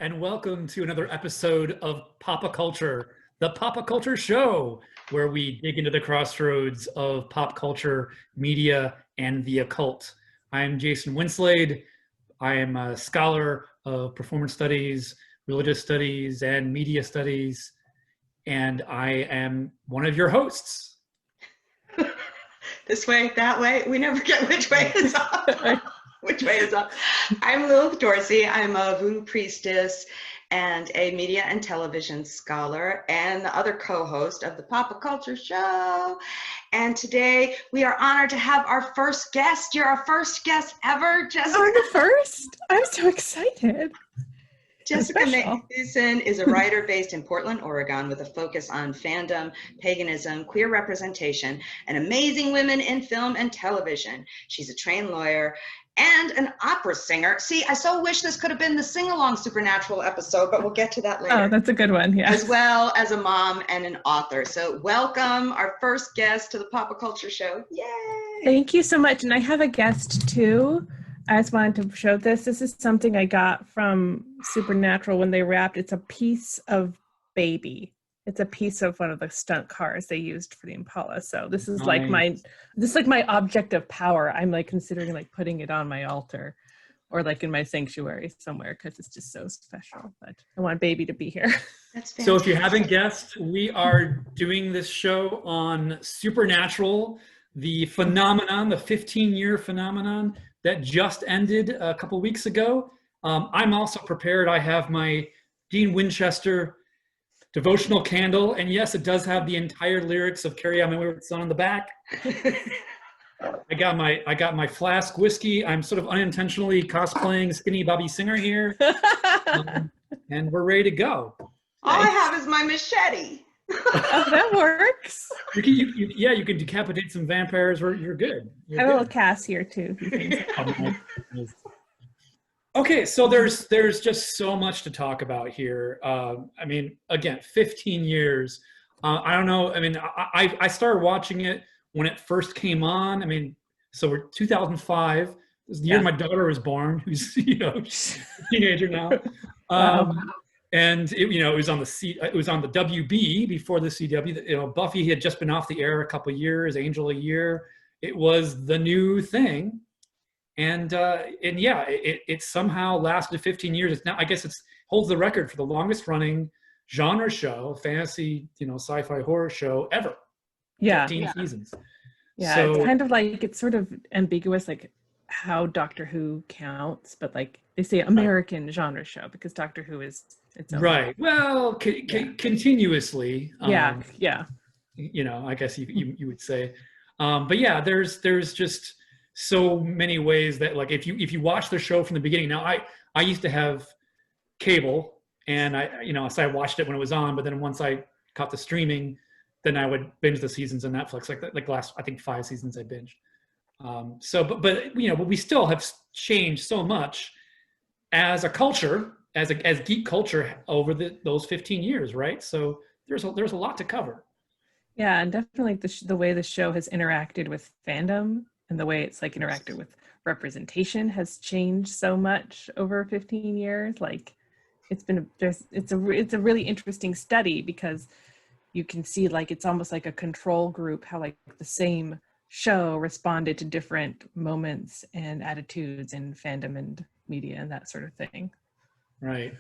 and welcome to another episode of Occulture, the Occulture show, where we dig into the crossroads of pop culture, media, and the occult. I'm Jason Winslade. I am a scholar of performance studies, religious studies, and media studies, and I am one of your hosts. This way, that way, we never get which way is up. Which way is up? I'm Lilith Dorsey. I'm a voodoo priestess and a media and television scholar and the other co-host of the Occulture show. And today we are honored to have our first guest. You're our first guest ever, Jessica. I'm the first? I'm so excited. Jessica Mcpherson is a writer based in Portland, Oregon, with a focus on fandom, paganism, queer representation, and amazing women in film and television. She's a trained lawyer and an opera singer. See, I so wish this could have been the sing-along Supernatural episode, but we'll get to that later. Oh, that's a good one, yeah. As well as a mom and an author. So welcome our first guest to the Occulture show. Yay! Thank you so much. And I have a guest too. I just wanted to show this. This is something I got from Supernatural when they wrapped. It's a piece of baby. It's a piece of one of the stunt cars they used for the Impala. So this is like my object of power. I'm like considering like putting it on my altar or like in my sanctuary somewhere because it's just so special. But I want baby to be here. That's fantastic. So if you haven't guessed, we are doing this show on Supernatural, the phenomenon, the 15-year phenomenon that just ended a couple weeks ago. I'm also prepared. I have my Dean Winchester devotional candle, and yes, it does have the entire lyrics of "Carry On My Wayward Son" on the back. I got my flask whiskey. I'm sort of unintentionally cosplaying Skinny Bobby Singer here, and we're ready to go. All I have is my machete. Oh, that works. You can decapitate some vampires. You're good. I have a little Cass here too. Okay, so there's just so much to talk about here. I mean, again, 15 years. I don't know. I mean, I started watching it when it first came on. I mean, so we're 2005. This is the year my daughter was born, who's she's a teenager now. And it was on the WB before the CW. Buffy had just been off the air a couple of years, Angel a year. It was the new thing. And yeah, it somehow lasted 15 years. It's now, I guess, holds the record for the longest running genre show, fantasy, sci-fi horror show ever. Yeah, 15 seasons. Yeah, so, it's kind of like, it's sort of ambiguous, like how Doctor Who counts, but like they say American genre show because Doctor Who is its own. Right. Well, continuously. Yeah. I guess you would say. But yeah, there's just so many ways that, like, if you watch the show from the beginning. Now I used to have cable, and so I watched it when it was on, but then once I caught the streaming, then I would binge the seasons on Netflix, like last, I think 5 seasons I binged. But we still have changed so much as a culture, as geek culture over those 15 years, right? So there's a lot to cover. Yeah, and definitely the way the show has interacted with fandom and the way it's like interacted with representation has changed so much over 15 years. Like it's a really interesting study because you can see like it's almost like a control group, how like the same show responded to different moments and attitudes in fandom and media and that sort of thing. Right.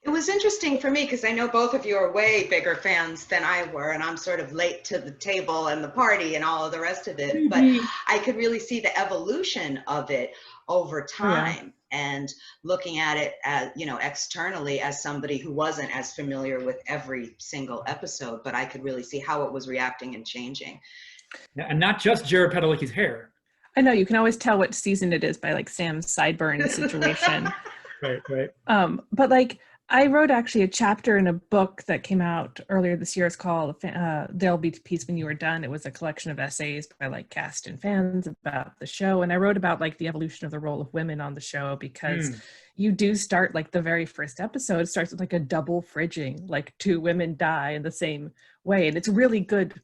It was interesting for me because I know both of you are way bigger fans than I were, and I'm sort of late to the table and the party and all of the rest of it. But I could really see the evolution of it over time, and looking at it as, externally as somebody who wasn't as familiar with every single episode, but I could really see how it was reacting and changing. Yeah, and not just Jared Padalecki's hair. I know, you can always tell what season it is by like Sam's sideburn situation. Right. But like, I wrote actually a chapter in a book that came out earlier this year. It's called There'll Be Peace When You Are Done. It was a collection of essays by like cast and fans about the show. And I wrote about like the evolution of the role of women on the show because you do start like the very first episode starts with like a double fridging, like 2 women die in the same way. And it's really good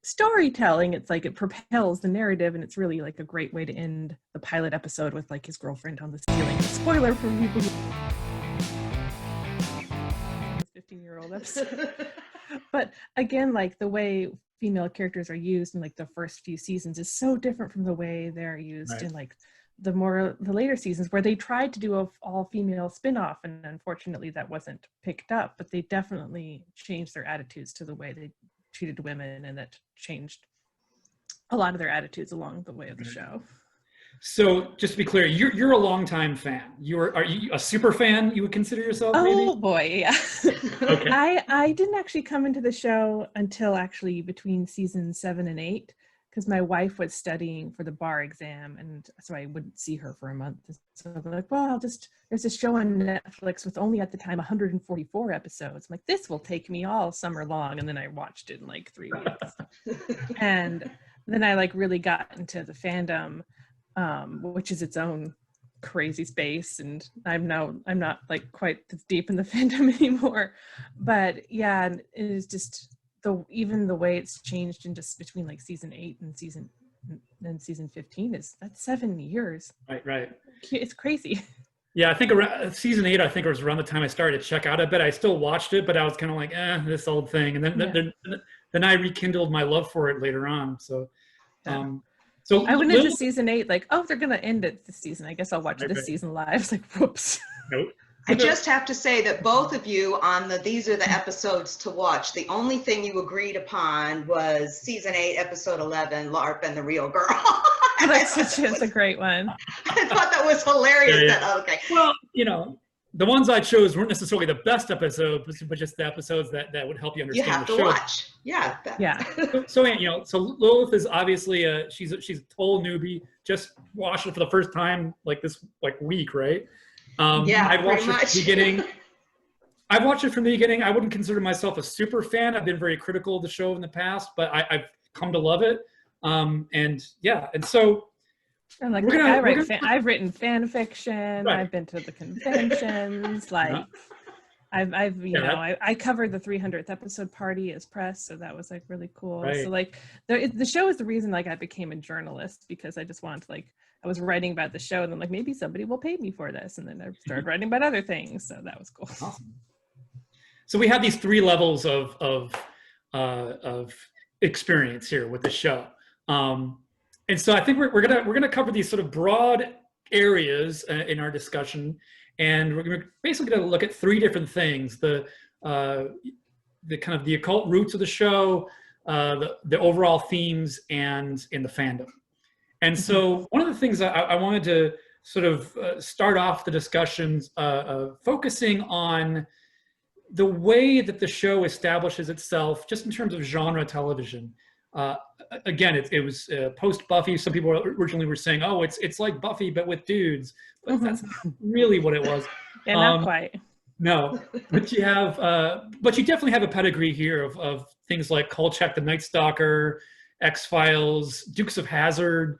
storytelling. It's like it propels the narrative, and it's really like a great way to end the pilot episode with like his girlfriend on the ceiling. Spoiler for people who old episode. But again, like the way female characters are used in like the first few seasons is so different from the way they're used in like the later seasons, where they tried to do a all female spin-off, and unfortunately that wasn't picked up. But they definitely changed their attitudes to the way they treated women, and that changed a lot of their attitudes along the way of the show. So just to be clear, you're a longtime fan. Are you a super fan? You would consider yourself? Maybe? Oh boy, yeah. Okay. I didn't actually come into the show until actually between season 7 and 8, because my wife was studying for the bar exam, and so I wouldn't see her for a month. So I'm like, well, there's this show on Netflix with only at the time 144 episodes. I'm like, this will take me all summer long, and then I watched it in like 3 weeks. And then I like really got into the fandom, which is its own crazy space, and I'm not like quite as deep in the fandom anymore. But yeah, it is just even the way it's changed in just between like season 8 and season 15 that's 7 years. Right. It's crazy. Yeah, I think around season 8, I think it was around the time I started to check out a bit. I still watched it, but I was kind of like, this old thing. And then I rekindled my love for it later on. So, so I went into season 8 like, oh, they're gonna end it this season. I guess I'll watch this season live. It's like, whoops. Nope. I just have to say that both of you on these are the episodes to watch. The only thing you agreed upon was season 8, episode 11, LARP and the Real Girl. That's a great one. I thought that was hilarious. Yeah. Okay. Well, the ones I chose weren't necessarily the best episodes, but just the episodes that would help you understand the show. You have to watch. Yeah. Yeah. So Lilith is obviously she's a total newbie. Just watched it for the first time this week, right? I've watched it from the beginning. I've watched it from the beginning. I wouldn't consider myself a super fan. I've been very critical of the show in the past, but I've come to love it. And so I'm like, I've written fan fiction. Right. I've been to the conventions. I covered the 300th episode party as press, so that was like really cool. Right. So like the show is the reason like I became a journalist, because I just wanted to I was writing about the show, and then like maybe somebody will pay me for this, and then I started writing about other things. So that was cool. Awesome. So we have these 3 levels of experience here with the show. And so I think we're gonna cover these sort of broad areas in our discussion, and we're basically gonna look at 3 different things: the kind of the occult roots of the show, the overall themes, and in the fandom. And so one of the things I wanted to sort of start off the discussions focusing on the way that the show establishes itself, just in terms of genre television. Again, it was post Buffy. Some people originally were saying, "Oh, it's like Buffy but with dudes," but that's not really what it was. Yeah, not quite. No, but you definitely have a pedigree here of things like Kolchak the Night Stalker, X-Files, Dukes of Hazzard,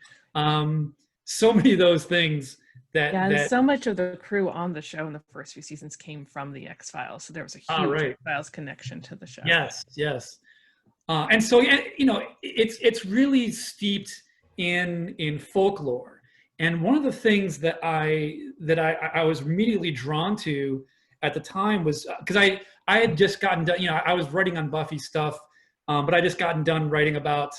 so many of those things that so much of the crew on the show in the first few seasons came from the X-Files, so there was a huge X-Files connection to the show. Yes. And so it's really steeped in folklore. And one of the things that I was immediately drawn to at the time was because I had just gotten done, I was writing on Buffy stuff, but I just gotten done writing about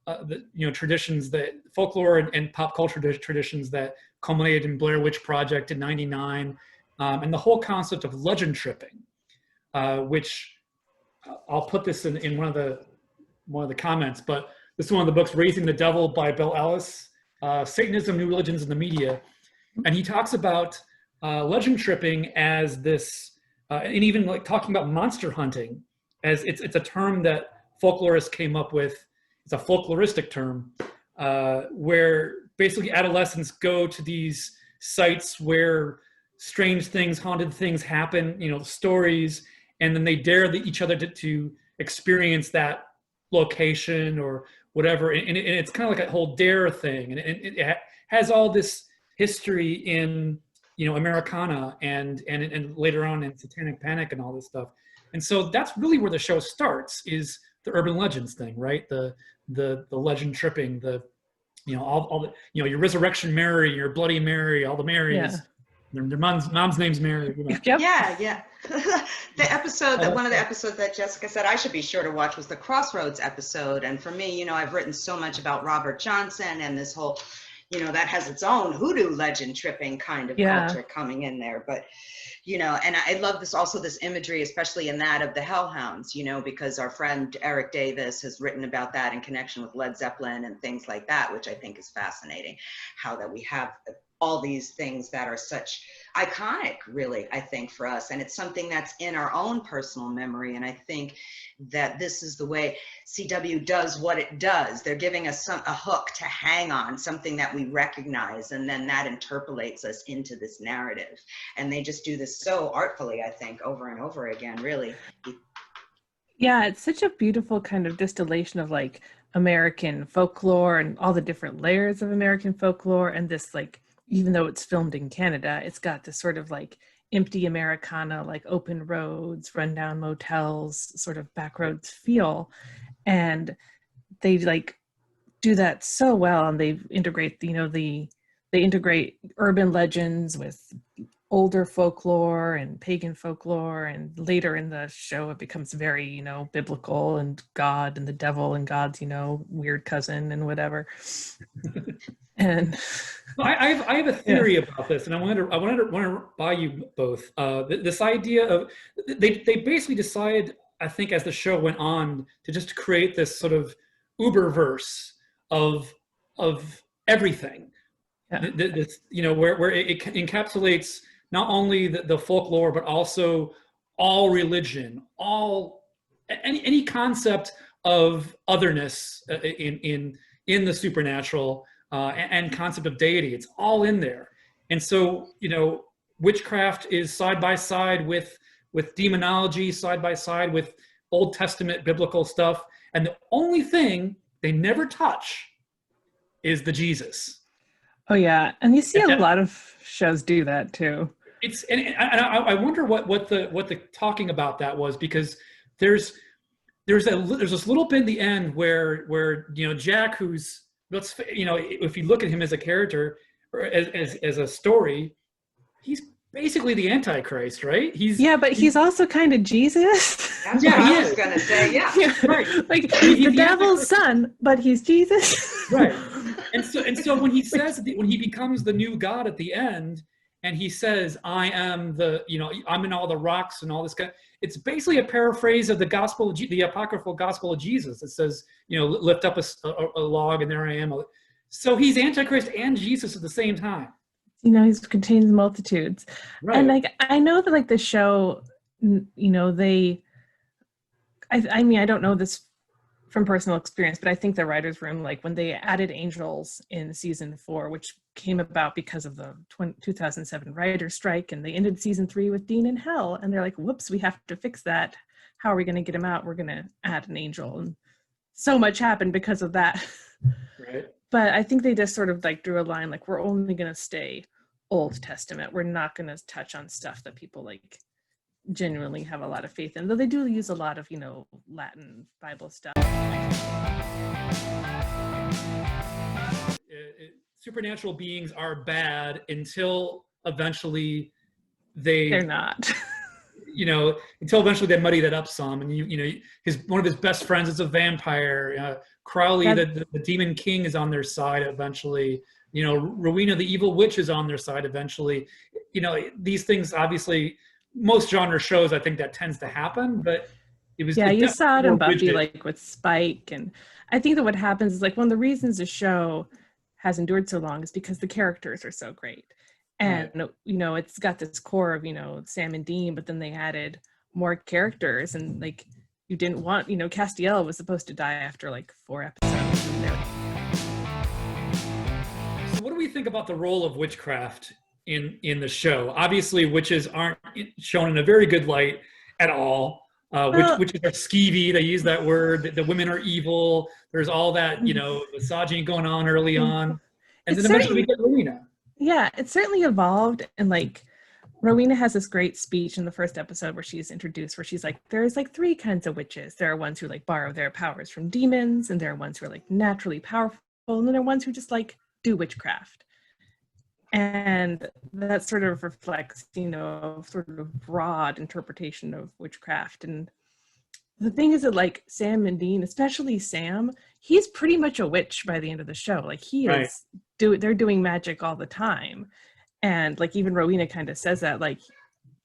the traditions, that folklore and pop culture traditions that culminated in Blair Witch Project in '99, and the whole concept of legend tripping, which I'll put this in one of the comments, but this is one of the books, Raising the Devil by Bill Ellis, Satanism, New Religions in the Media, and he talks about legend tripping as this, and even like talking about monster hunting as it's a term that folklorists came up with. It's a folkloristic term, where basically adolescents go to these sites where strange things, haunted things happen, stories, and then they dare each other to experience that location or whatever. And it's kind of like a whole dare thing. And it has all this history in, Americana and later on in Satanic Panic and all this stuff. And so that's really where the show starts, is the urban legends thing, right? The legend tripping, all the, your Resurrection Mary, your Bloody Mary, all the Marys. Their mom's name's Mary. You know. Yep. Yeah. The episode that one of the episodes that Jessica said I should be sure to watch was the Crossroads episode. And for me, I've written so much about Robert Johnson and this whole, that has its own hoodoo legend tripping kind of culture coming in there. But, and I love this imagery, especially in that of the hellhounds, because our friend Eric Davis has written about that in connection with Led Zeppelin and things like that, which I think is fascinating, how that we have all these things that are such iconic, really, I think, for us. And it's something that's in our own personal memory. And I think that this is the way CW does what it does. They're giving us a hook to hang on, something that we recognize, and then that interpolates us into this narrative. And they just do this so artfully, I think, over and over again, really. Yeah, it's such a beautiful kind of distillation of like American folklore and all the different layers of American folklore, and this like, even though it's filmed in Canada, it's got this sort of like empty Americana, like open roads, rundown motels, sort of backroads feel. And they like do that so well. And they integrate, they integrate urban legends with older folklore and pagan folklore. And later in the show, it becomes very, biblical and God and the devil and God's, weird cousin and whatever. And I have a theory about this, and I want to buy you both this idea of they basically decided, I think, as the show went on, to just create this sort of Uberverse of everything. Yeah. This, where it encapsulates not only the folklore, but also all religion, any concept of otherness in the supernatural. And concept of deity, it's all in there. And so, witchcraft is side by side with demonology, side by side with Old Testament biblical stuff. And the only thing they never touch is the Jesus. Oh yeah, and you see a lot of shows do that too. It's and I wonder what the talking about that was, because there's this little bit in the end where Jack, who's if you look at him as a character or as a story, he's basically the Antichrist, right? But he's also kind of Jesus. That's what I was gonna say. Yeah, right. Like he's the devil's son, but he's Jesus. Right. And so when he says when he becomes the new God at the end, and he says, "I am I'm in all the rocks and all this kind." It's basically a paraphrase of the apocryphal gospel of Jesus. It says, lift up a log and there I am. So he's Antichrist and Jesus at the same time. He contains multitudes. Right. And like, I know that like the show, I don't know this from personal experience, but I think the writer's room, like when they added angels in season 4, which came about because of the 2007 writer's strike, and they ended season 3 with Dean in hell, and they're like, whoops, we have to fix that. How are we going to get him out? We're going to add an angel. And so much happened because of that. Right. But I think they just sort of like drew a line, like, we're only going to stay Old Testament. We're not going to touch on stuff that people like genuinely have a lot of faith in, though they do use a lot of Latin Bible stuff. Supernatural beings are bad until eventually they're not. Until eventually they muddy that up some, and one of his best friends is a vampire. Crowley, the demon king, is on their side eventually. Rowena, the evil witch, is on their side eventually. These things, obviously, most genre shows, I think that tends to happen, but it was. Yeah, you saw it in Buffy, rigid. like with Spike, and I think that what happens is like one of the reasons the show has endured so long is because the characters are so great. And, right. It's got this core of, Sam and Dean, but then they added more characters, and like, you didn't want, Castiel was supposed to die after like 4 episodes. So what do we think about the role of witchcraft in the show? Obviously, witches aren't shown in a very good light at all. Witches are skeevy. They use that word. The women are evil. There's all that, misogyny going on early on. And then eventually we get Rowena. Yeah, it certainly evolved. And like, Rowena has this great speech in the first episode where she's introduced, where she's like, there's like 3 kinds of witches. There are ones who like borrow their powers from demons, and there are ones who are like naturally powerful, and then there are ones who just like do witchcraft. And that sort of reflects, sort of broad interpretation of witchcraft. And the thing is that like Sam and Dean, especially Sam, he's pretty much a witch by the end of the show. Like they're doing magic all the time. And like even Rowena kind of says that, like,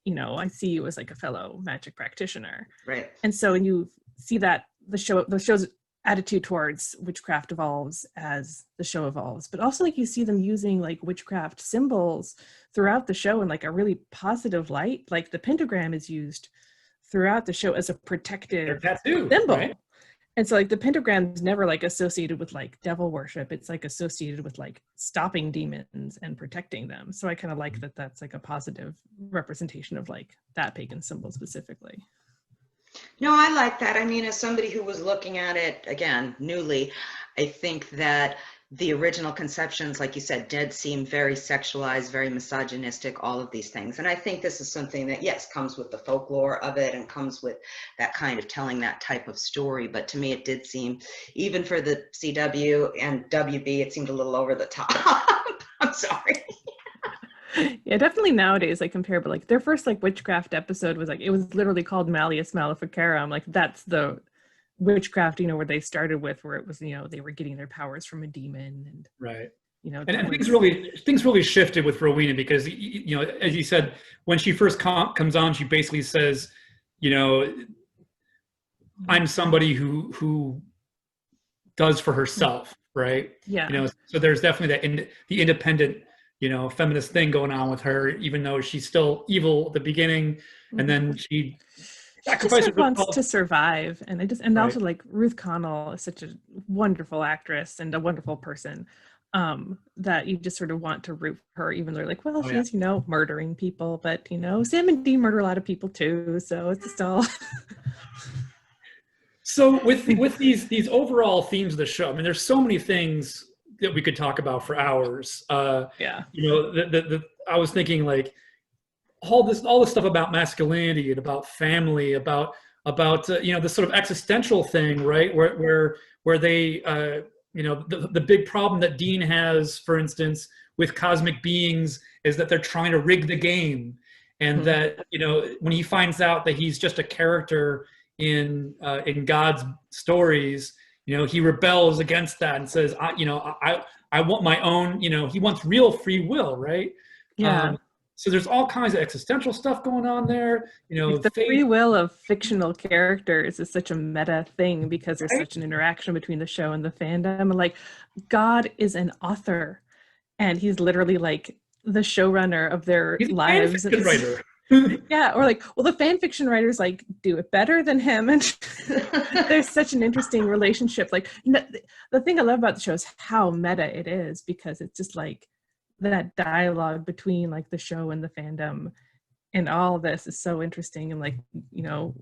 I see you as like a fellow magic practitioner. Right. And so when you see that the show's attitude towards witchcraft evolves as the show evolves, but also like you see them using like witchcraft symbols throughout the show in like a really positive light. Like the pentagram is used throughout the show as a protective symbol. Right? And so like the pentagram is never like associated with like devil worship. It's like associated with like stopping demons and protecting them. So I kind of like that that's like a positive representation of like that pagan symbol specifically. No, I like that. I mean, as somebody who was looking at it, again, newly, I think that the original conceptions, like you said, did seem very sexualized, very misogynistic, all of these things. And I think this is something that, yes, comes with the folklore of it and comes with that kind of telling that type of story. But to me, it did seem, even for the CW and WB, it seemed a little over the top. I'm sorry. Yeah, definitely nowadays I compare, but like their first like witchcraft episode was like, it was literally called Malleus Maleficarum. Like that's the witchcraft, where they started with, where it was, they were getting their powers from a demon, and right. And things really shifted with Rowena because, as you said, when she first comes on, she basically says, I'm somebody who does for herself, right? Yeah. So there's definitely the independent, feminist thing going on with her, even though she's still evil at the beginning, and then she just wants to survive. And right. Also like Ruth Connell is such a wonderful actress and a wonderful person, that you just sort of want to root for her, even though they're like, well, she's murdering people, but Sam and Dean murder a lot of people too, so it's just all. So with these overall themes of the show, I mean, there's so many things that we could talk about for hours. Yeah. I was thinking like all this stuff about masculinity and about family, about this sort of existential thing, right? Where they the big problem that Dean has, for instance, with cosmic beings is that they're trying to rig the game, and that when he finds out that he's just a character in God's stories, he rebels against that and says, I want my own, he wants real free will, right? Yeah. So there's all kinds of existential stuff going on there. The free will of fictional characters is such a meta thing because there's such an interaction between the show and the fandom. And like, God is an author, and he's literally like the showrunner of their lives. He's a writer. Yeah, or like, well, the fan fiction writers like do it better than him, and there's such an interesting relationship. Like, the thing I love about the show is how meta it is, because it's just like that dialogue between like the show and the fandom, and all of this is so interesting. And like,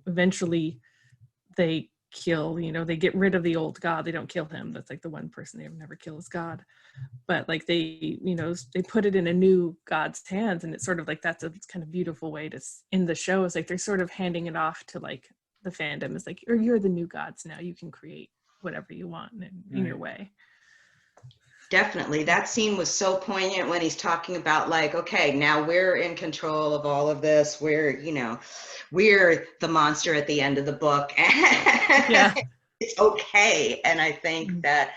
eventually they kill, they get rid of the old God. They don't kill him. That's like the one person they never kill is God. But like they, they put it in a new God's hands, and it's sort of like that's a kind of beautiful way to end the show. Is like they're sort of handing it off to like the fandom. It's like, or you're the new gods now. You can create whatever you want in your way. Definitely. That scene was so poignant when he's talking about like, okay, now we're in control of all of this. We're the monster at the end of the book. Yeah. It's okay. And I think that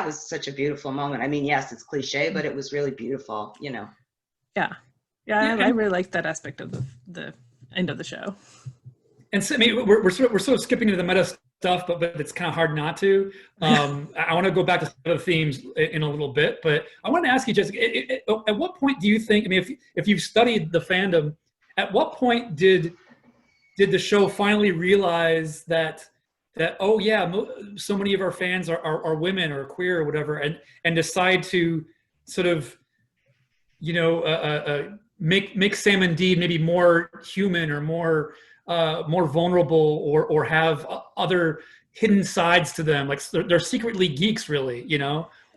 was such a beautiful moment. I mean, yes, it's cliche, but it was really beautiful, Yeah. I really liked that aspect of the end of the show. And so, I mean, we're sort of skipping into the meta stuff, but it's kind of hard not to. I want to go back to some of the themes in a little bit, but I want to ask you, Jessica, at what point do you think, I mean, if you've studied the fandom, at what point did the show finally realize that oh yeah, so many of our fans are women or queer or whatever, and decide to sort of make Sam and Dean maybe more human or more vulnerable, or have other hidden sides to them, like they're secretly geeks, really,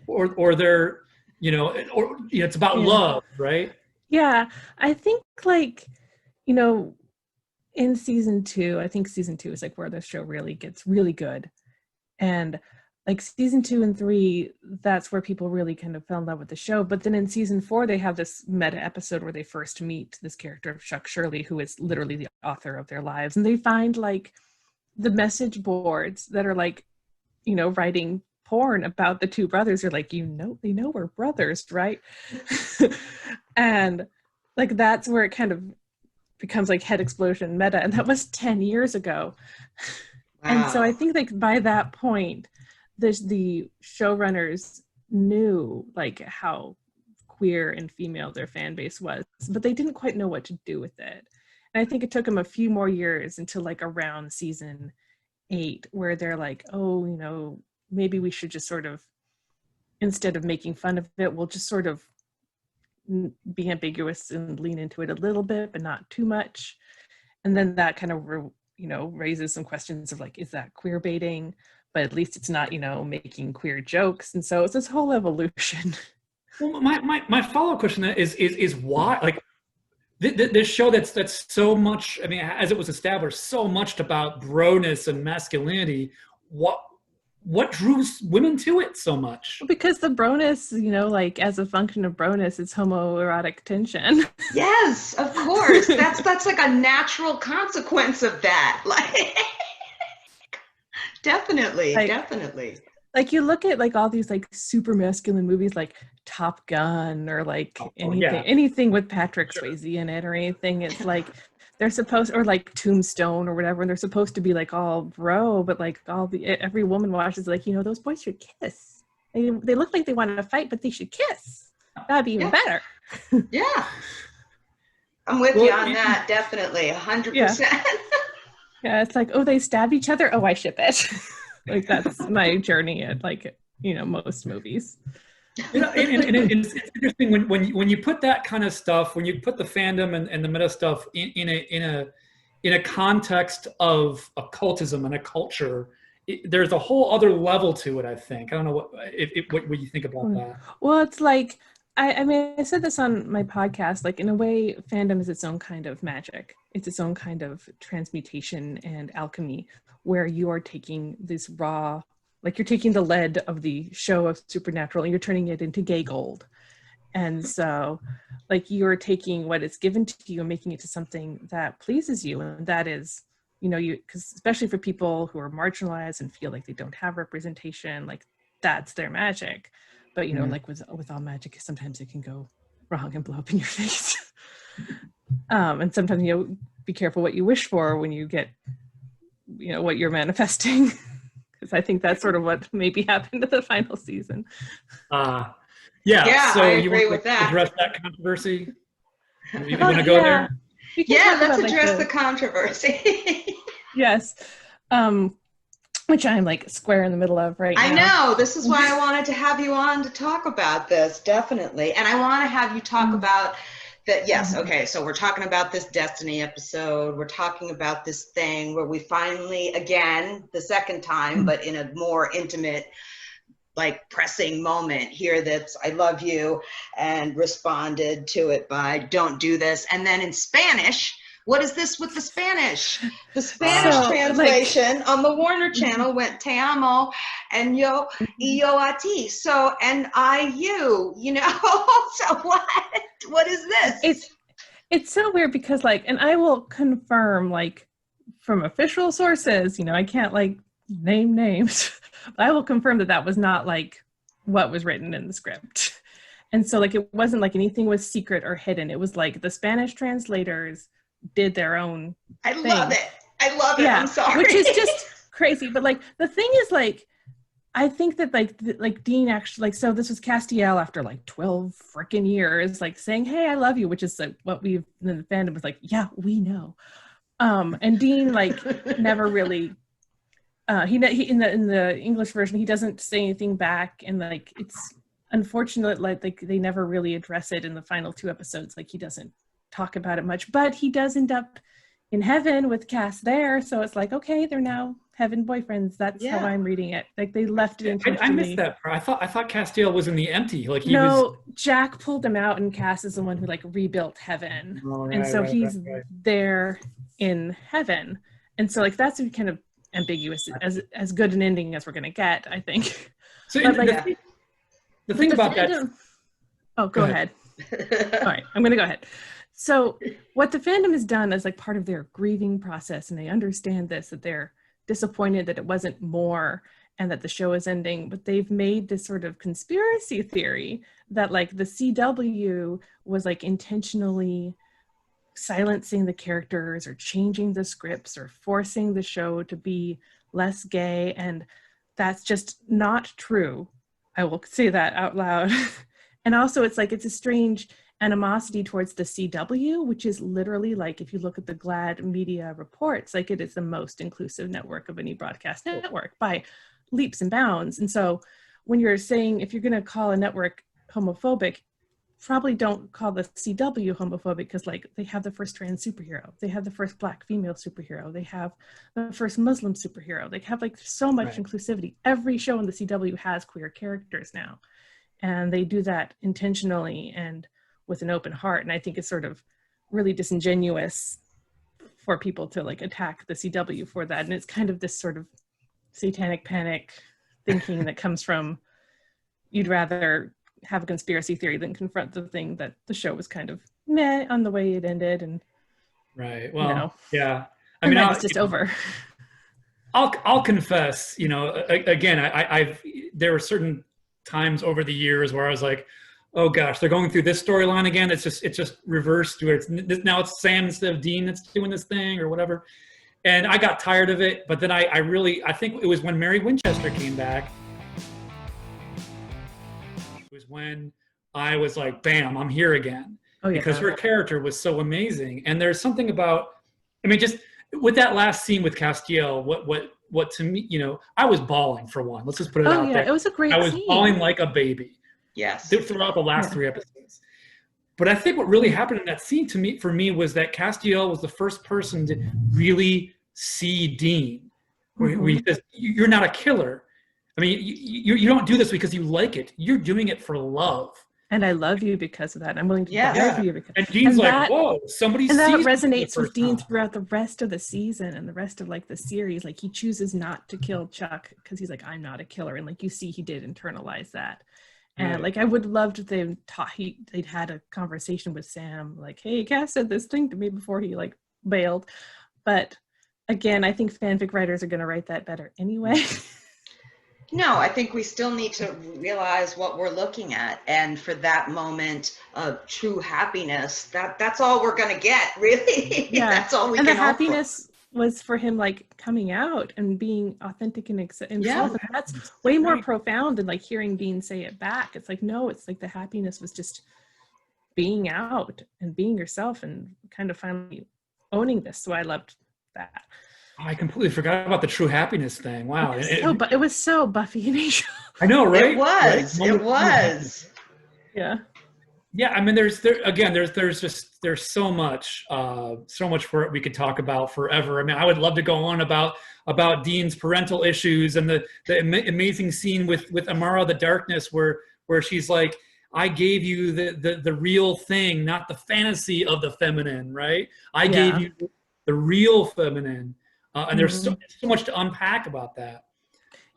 or they're it's about love, right? Yeah, I think like in season 2, I think season 2 is like where the show really gets really good, and like season 2 and 3, that's where people really kind of fell in love with the show. But then in season 4, they have this meta episode where they first meet this character of Chuck Shirley, who is literally the author of their lives. And they find like the message boards that are like, you know, writing porn about the two brothers. Are like, you know, they know we're brothers, right? And like, that's where it kind of becomes like head explosion meta. And that was 10 years ago. Wow. And so I think like by that point, the showrunners knew like how queer and female their fan base was, but they didn't quite know what to do with it. And I think it took them a few more years until like around season 8, where they're like, oh, you know, maybe we should just sort of, instead of making fun of it, we'll just sort of be ambiguous and lean into it a little bit, but not too much. And then that kind of, you know, raises some questions of like, is that queer baiting? But at least it's not, you know, making queer jokes. And so it's this whole evolution. Well, my follow-up question is why, like, this show that's so much, I mean, as it was established, so much about broness and masculinity, what drew women to it so much? Because the broness, you know, like as a function of broness, it's homoerotic tension. Yes, of course. That's like a natural consequence of that. Like, definitely. Like you look at like all these like super masculine movies like Top Gun or like anything with Patrick Swayze in it or anything. It's like they're supposed, or like Tombstone or whatever, and they're supposed to be like all bro, but like every woman watches like, you know, those boys should kiss. They look like they want to fight, but they should kiss. That'd be even better. Yeah. I'm with you on that, definitely, 100%. Yeah, it's like, oh, they stab each other? Oh, I ship it. Like, that's my journey at, like, you know, most movies. You know, and it's interesting when you put that kind of stuff, when you put the fandom and the meta stuff in a context of occultism and a culture, there's a whole other level to it, I think. I don't know what you think about that. Well, it's like, I mean, I said this on my podcast, like in a way, fandom is its own kind of magic. It's its own kind of transmutation and alchemy, where you are taking this raw, like you're taking the lead of the show of Supernatural and you're turning it into gay gold. And so like you're taking what is given to you and making it to something that pleases you. And that is, you know, because especially for people who are marginalized and feel like they don't have representation, like that's their magic. But, you know, like with all magic, sometimes it can go wrong and blow up in your face. And sometimes, you know, be careful what you wish for when you get, you know, what you're manifesting. Because I think that's sort of what maybe happened to the final season. Yeah, so I you agree want with to that. address that controversy? You want to go there? Yeah, let's address the controversy. Yes. Which I'm like square in the middle of right now. I know. This is why I wanted to have you on to talk about this, definitely. And I want to have you talk about that. Yes. Okay. So we're talking about this Destiny episode. We're talking about this thing where we finally, again, the second time, but in a more intimate, like pressing moment, hear this, I love you, and responded to it by don't do this. And then in Spanish, what is this with the Spanish? The Spanish translation on the Warner Channel went te amo and yo y yo a ti. So, and I, you know, so what is this? It's so weird because like, and I will confirm like from official sources, you know, I can't like name names, but I will confirm that was not like what was written in the script. And so like, it wasn't like anything was secret or hidden. It was like the Spanish translators did their own thing. Love it. I love it. Yeah, I'm sorry. Which is just crazy. But like the thing is like, I think that like Dean actually, like, so this was Castiel after like 12 freaking years, like saying, hey, I love you, which is like what we've in the fandom was like, yeah, we know. And Dean like never really, he in the English version, he doesn't say anything back. And like, it's unfortunate, like they never really address it in the final 2 episodes. Like he doesn't talk about it much, but he does end up in heaven with Cass there, so it's like, okay, they're now heaven boyfriends. That's how I'm reading it. Like they left it in. I missed that part. I thought Castiel was in the empty. Like Jack pulled him out, and Cass is the one who like rebuilt heaven, and so he's there in heaven, and so like that's kind of ambiguous, as good an ending as we're going to get, I think. So But like, the thing about fandom, that. Oh, go ahead. All right, I'm going to go ahead. So what the fandom has done is like part of their grieving process, and they understand this, that they're disappointed that it wasn't more and that the show is ending, but they've made this sort of conspiracy theory that like the CW was like intentionally silencing the characters or changing the scripts or forcing the show to be less gay, and that's just not true. I will say that out loud. And also it's like, it's a strange animosity towards the CW, which is literally like, if you look at the GLAAD media reports, like it is the most inclusive network of any broadcast network by leaps and bounds. And so when you're saying, if you're going to call a network homophobic, probably don't call the CW homophobic, because like they have the first trans superhero, they have the first Black female superhero, they have the first Muslim superhero, they have like so much inclusivity. Every show in the CW has queer characters now, and they do that intentionally and with an open heart. And I think it's sort of really disingenuous for people to like attack the CW for that. And it's kind of this sort of satanic panic thinking that comes from, you'd rather have a conspiracy theory than confront the thing that the show was kind of meh on the way it ended. And Well, yeah, I mean, mean, it's just over. I'll confess, again, I've there were certain times over the years where I was like, oh gosh, they're going through this storyline again. It's just reversed to it. Now it's Sam instead of Dean that's doing this thing or whatever. And I got tired of it. But then I think it was when Mary Winchester came back. It was when I was like, bam, I'm here again. Oh, yeah. Because her character was so amazing. And there's something about, I mean, just with that last scene with Castiel, what to me, I was bawling for one. Let's just put it out there. It was a great scene. I was bawling like a baby. Yes. Throughout the last 3 episodes. But I think what really happened in that scene for me was that Castiel was the first person to really see Dean. Where he says, you're not a killer. I mean, you don't do this because you like it. You're doing it for love. And I love you because of that. I'm willing to die for you because. And Dean's like, whoa, somebody sees. And that resonates with Dean throughout the rest of the season and the rest of like the series. Like he chooses not to kill Chuck because he's like, I'm not a killer. And like you see, he did internalize that. And like I would love to they'd had a conversation with Sam, like, hey, Cass said this thing to me before he like bailed. But again, I think fanfic writers are going to write that better anyway. No, I think we still need to realize what we're looking at, and for that moment of true happiness, that's all we're going to get, really. Yeah, that's all we can. And the hope happiness was for him like coming out and being authentic and himself. And that's way more profound than like hearing Dean say it back. It's like, no, it's like the happiness was just being out and being yourself and kind of finally owning this. So I loved that. I completely forgot about the true happiness thing. Wow. It was so Buffy and Angel. I know, right? It was. Right? It was. Yeah. Yeah, I mean, there's so much for it we could talk about forever. I mean, I would love to go on about Dean's parental issues and the amazing scene with Amara the Darkness where she's like, I gave you the real thing, not the fantasy of the feminine, right? I gave you the real feminine, and there's so much to unpack about that.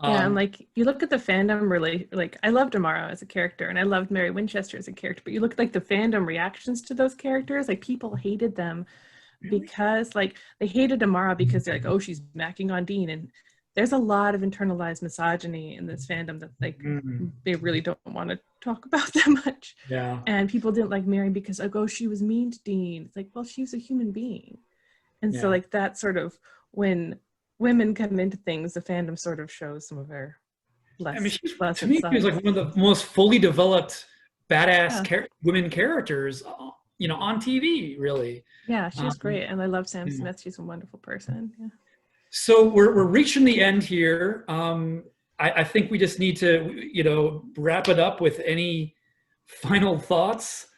Yeah, and like you look at the fandom, really, like I loved Amara as a character and I loved Mary Winchester as a character, but you look at like the fandom reactions to those characters, like people hated them because like they hated Amara because they're like, oh, she's macking on Dean. And there's a lot of internalized misogyny in this fandom that like they really don't want to talk about that much. Yeah. And people didn't like Mary because like, oh, she was mean to Dean. It's like, well, she was a human being. And so like that sort of when women come into things, the fandom sort of shows some of her less. I mean, to me, she's like one of the most fully developed, badass women characters, on TV, really. Yeah, she's great, and I love Sam Smith. She's a wonderful person. Yeah. So we're reaching the end here. I think we just need to, wrap it up with any final thoughts.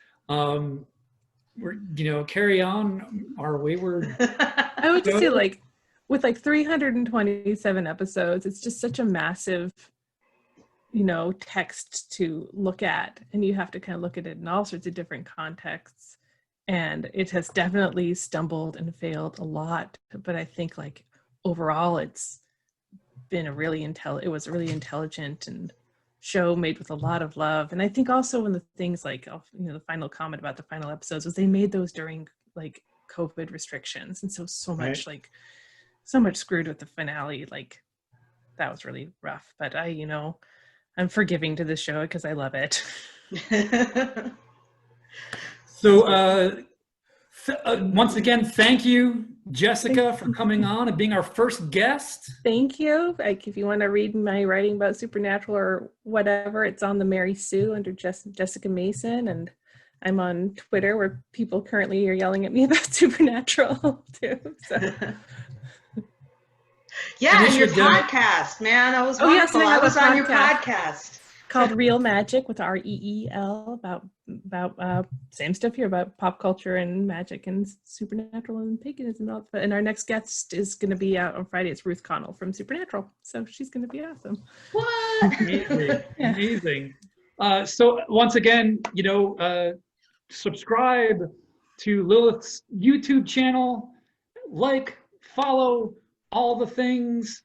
Carry on our wayward. I would just say like. With like 327 episodes, it's just such a massive, text to look at. And you have to kind of look at it in all sorts of different contexts. And it has definitely stumbled and failed a lot. But I think like overall, it's been a really it was a really intelligent and show made with a lot of love. And I think also one of the things like, the final comment about the final episodes was they made those during like COVID restrictions. And so much so much screwed with the finale. Like that was really rough, but I'm forgiving to this show because I love it. So once again, thank you, Jessica, for coming on and being our first guest. Thank you. Like, if you want to read my writing about supernatural or whatever, it's on the Mary Sue under Jessica Mason, and I'm on Twitter where people currently are yelling at me about supernatural too. So. Yeah, and your podcast, man, that was wonderful. Yes, I was on your podcast. Called Real Magic with REEL about same stuff here about pop culture and magic and supernatural and paganism and all that. And our next guest is going to be out on Friday. It's Ruth Connell from Supernatural, so she's going to be awesome. What? Amazing. Amazing. So once again, subscribe to Lilith's YouTube channel, follow all the things.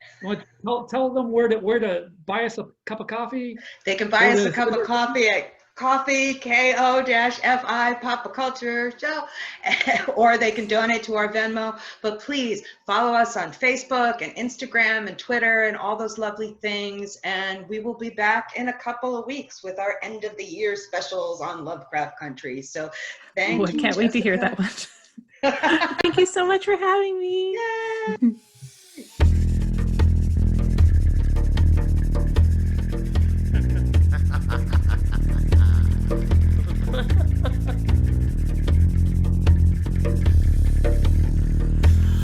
Tell them where to buy us a cup of coffee. They can buy us a cup of coffee at coffee, KO-FI, Pop Culture Show, or they can donate to our Venmo. But please follow us on Facebook and Instagram and Twitter and all those lovely things. And we will be back in a couple of weeks with our end of the year specials on Lovecraft Country. So thank you. I can't wait to hear that one. Thank you so much for having me. Yay.